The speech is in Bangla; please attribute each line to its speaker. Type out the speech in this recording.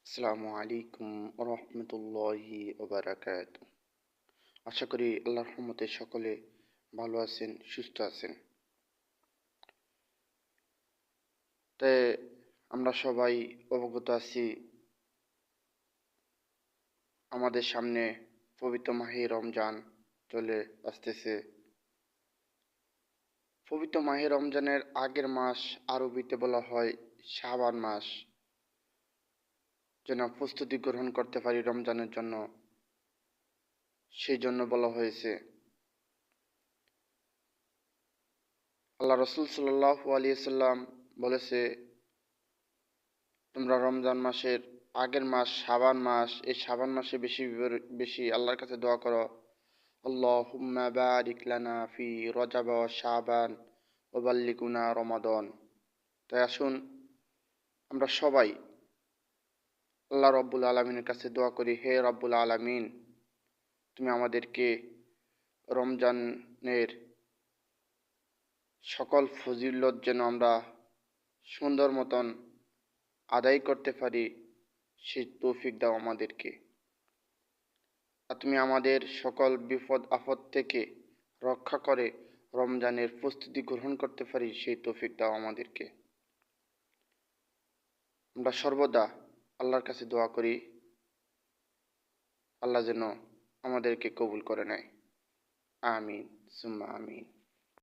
Speaker 1: আসসালামু আলাইকুম রহমতুল্লাহি ওবারাকাতুহু। আশা করি আল্লাহর রহমতে সকলে ভালো আছেন, সুস্থ আছেন। তাই আমরা সবাই অবগত আছি, আমাদের সামনে পবিত্র মাহে রমজান চলে আসতেছে। পবিত্র মাহে রমজানের আগের মাস আরবিতে বলা হয় শাবান মাস, যেন প্রস্তুতি গ্রহণ করতে পারি রমজানের জন্য, সেই জন্য বলা হয়েছে। আল্লাহ রসুল সাল্লাল্লাহু আলাইহি সাল্লাম বলেছে, তোমরা রমজান মাসের আগের মাস শাবান মাস, এই শাবান মাসে বেশি বেশি আল্লাহর কাছে দোয়া করো, আল্লাহুম্মা বারিক লানা ফি রজব ওয়া শাবান ওয়া বাল্লিগনা রমাদান। তাই আসুন আমরা সবাই আল্লাহ রব্বুল আলামিনের কাছে দোয়া করি, হে রব্বুল আলামিন, তুমি আমাদেরকে রমজানের সকল ফজিলত যেন আমরা সুন্দর মতন আদায় করতে পারি, সেই তৌফিক দাও আমাদেরকে। আর তুমি আমাদের সকল বিপদ আপদ থেকে রক্ষা করে রমজানের প্রস্তুতি গ্রহণ করতে পারি, সেই তৌফিক দাও আমাদেরকে। আমরা সর্বদা আল্লাহর কাছে দোয়া করি, আল্লাহ যেন আমাদেরকে কবুল করে নেয়। আমিন সুম্মা আমিন।